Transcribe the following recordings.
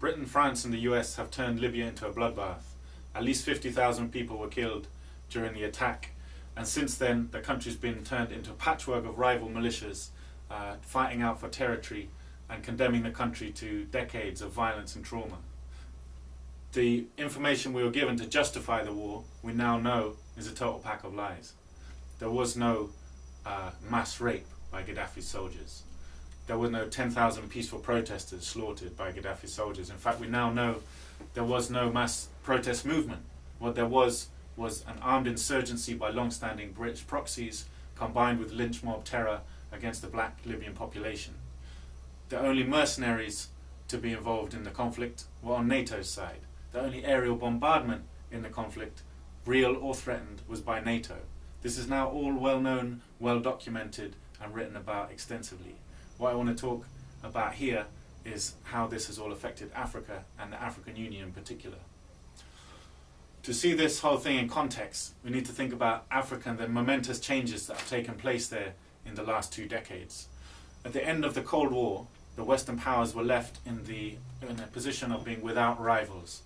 Britain, France and the US have turned Libya into a bloodbath. At least 50,000 people were killed during the attack, and since then the country's been turned into a patchwork of rival militias fighting out for territory and condemning the country to decades of violence and trauma. The information we were given to justify the war, we now know, is a total pack of lies. There was no mass rape by Gaddafi's soldiers. There were no 10,000 peaceful protesters slaughtered by Gaddafi's soldiers. In fact, we now know there was no mass protest movement. What there was an armed insurgency by long-standing British proxies combined with lynch mob terror against the black Libyan population. The only mercenaries to be involved in the conflict were on NATO's side. The only aerial bombardment in the conflict, real or threatened, was by NATO. This is now all well known, well documented and written about extensively. What I want to talk about here is how this has all affected Africa and the African Union in particular. To see this whole thing in context, we need to think about Africa and the momentous changes that have taken place there in the last 2 decades. At the end of the Cold War, the Western powers were left in a position of being without rivals.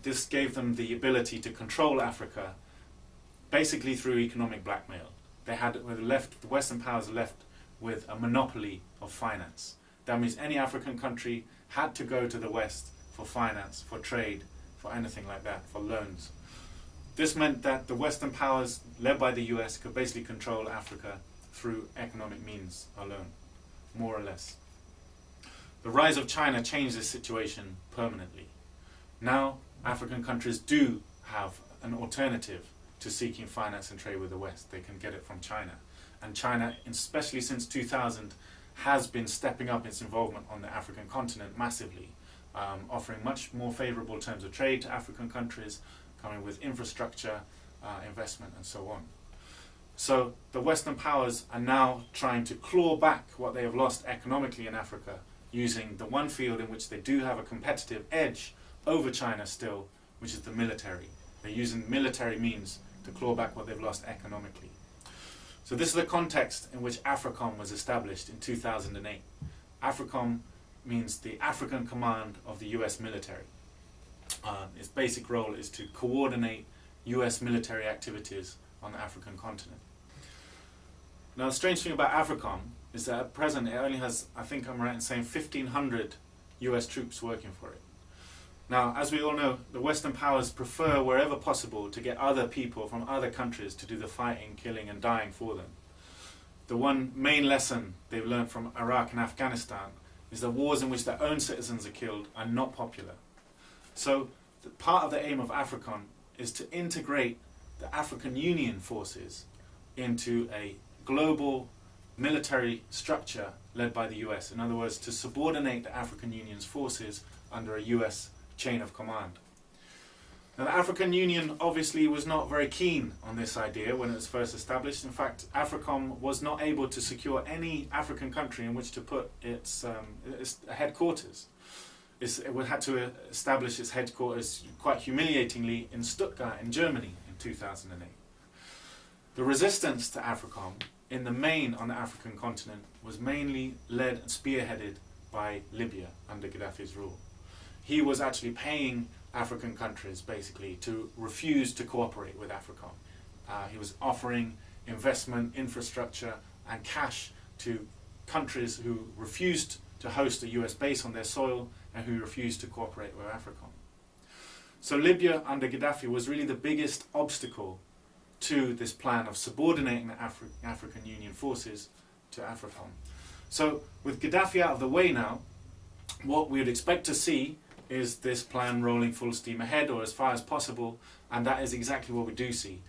This gave them the ability to control Africa basically through economic blackmail. The Western powers left with a monopoly of finance. That means any African country had to go to the West for finance, for trade, for anything like that, for loans. This meant that the Western powers, led by the US, could basically control Africa through economic means alone, more or less. The rise of China changed this situation permanently. Now, African countries do have an alternative to seeking finance and trade with the West. They can get it from China. And China, especially since 2000, has been stepping up its involvement on the African continent massively, offering much more favorable terms of trade to African countries, coming with infrastructure, investment and so on. So the Western powers are now trying to claw back what they have lost economically in Africa, using the one field in which they do have a competitive edge over China still, which is the military. They're using military means to claw back what they've lost economically. So this is the context in which Africom was established in 2008. Africom means the African Command of the US military. Its basic role is to coordinate US military activities on the African continent. Now the strange thing about Africom is that at present it only has, I think I'm right in saying, 1,500 US troops working for it. Now, as we all know, the Western powers prefer, wherever possible, to get other people from other countries to do the fighting, killing and dying for them. The one main lesson they've learned from Iraq and Afghanistan is that wars in which their own citizens are killed are not popular. So, part of the aim of Africom is to integrate the African Union forces into a global military structure led by the US. In other words, to subordinate the African Union's forces under a US chain of command. Now the African Union obviously was not very keen on this idea when it was first established. In fact, Africom was not able to secure any African country in which to put its headquarters. It had to establish its headquarters, quite humiliatingly, in Stuttgart in Germany in 2008. The resistance to Africom in the main on the African continent was mainly led and spearheaded by Libya under Gaddafi's rule. He was actually paying African countries basically to refuse to cooperate with Africom. He was offering investment, infrastructure and cash to countries who refused to host a US base on their soil and who refused to cooperate with Africom. So Libya under Gaddafi was really the biggest obstacle to this plan of subordinating the African Union forces to Africom. So with Gaddafi out of the way now, what we would expect to see is this plan rolling full steam ahead, or as far as possible, and that is exactly what we do see.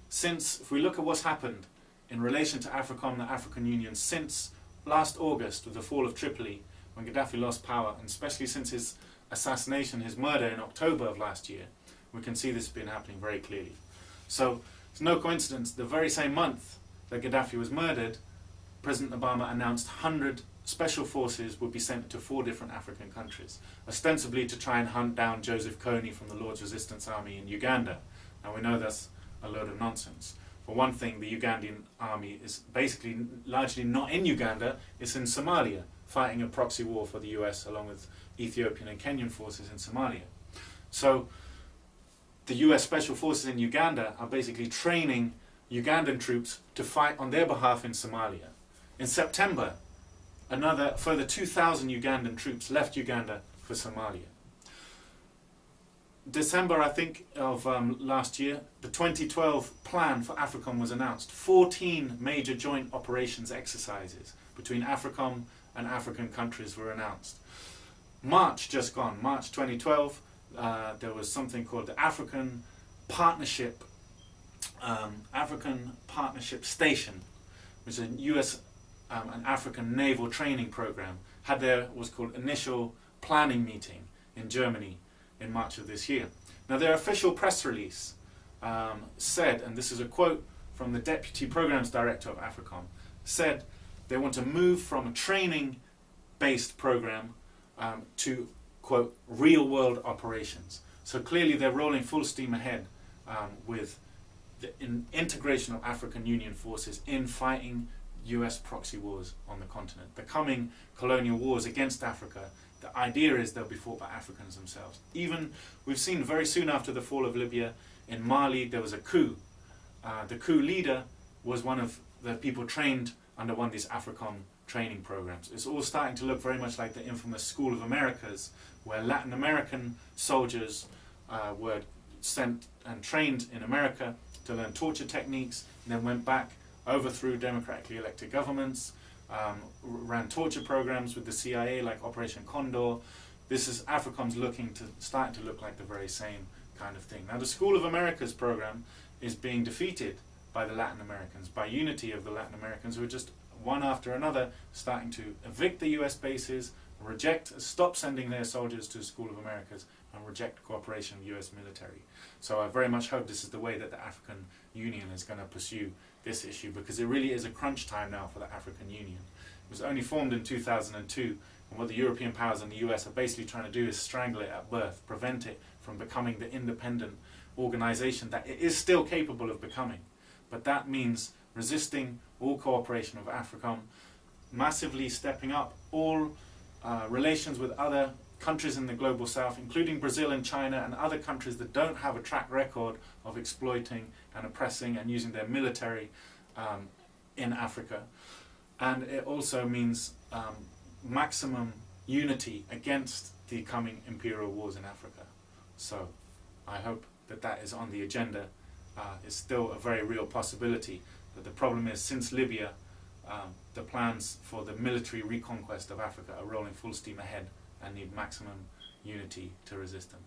Since, if we look at what's happened in relation to Africom and the African Union since last August with the fall of Tripoli, when Gaddafi lost power, and especially since his assassination, his murder in October of last year, we can see this has been happening very clearly. So it's no coincidence, the very same month that Gaddafi was murdered, President Obama announced 100 special forces would be sent to 4 different African countries, ostensibly to try and hunt down Joseph Kony from the Lord's Resistance Army in Uganda. Now we know that's a load of nonsense. For one thing, the Ugandan army is basically largely not in Uganda, it's in Somalia, fighting a proxy war for the US along with Ethiopian and Kenyan forces in Somalia. So the US Special Forces in Uganda are basically training Ugandan troops to fight on their behalf in Somalia. In September, further 2,000 Ugandan troops left Uganda for Somalia. December, I think, of last year, the 2012 plan for Africom was announced. 14 major joint operations exercises between Africom and African countries were announced. March just gone, March 2012, there was something called the African Partnership Station, which is a US and African naval training program, had their what's called initial planning meeting in Germany in March of this year. Now their official press release said, and this is a quote from the Deputy Programs Director of Africom, said they want to move from a training-based program to, quote, real-world operations. So clearly they're rolling full steam ahead with the integration of African Union forces in fighting US proxy wars on the continent, the coming colonial wars against Africa. The idea is they'll be fought by Africans themselves. Even, we've seen very soon after the fall of Libya, in Mali there was a coup. The coup leader was one of the people trained under one of these Africom training programs. It's all starting to look very much like the infamous School of Americas, where Latin American soldiers were sent and trained in America to learn torture techniques, and then went back, overthrew democratically elected governments, ran torture programs with the CIA like Operation Condor. This is Africom's starting to look like the very same kind of thing. Now the School of Americas program is being defeated by the Latin Americans, by unity of the Latin Americans, who are just one after another starting to evict the US bases, stop sending their soldiers to the School of Americas, and reject cooperation with US military. So I very much hope this is the way that the African Union is going to pursue this issue, because it really is a crunch time now for the African Union. It was only formed in 2002, and what the European powers and the US are basically trying to do is strangle it at birth, prevent it from becoming the independent organization that it is still capable of becoming. But that means resisting all cooperation of Africom, massively stepping up all relations with other countries in the global south, including Brazil and China and other countries that don't have a track record of exploiting and oppressing and using their military in Africa. And it also means maximum unity against the coming imperial wars in Africa. So I hope that that is on the agenda. It's still a very real possibility, but the problem is, since Libya, the plans for the military reconquest of Africa are rolling full steam ahead and need maximum unity to resist them.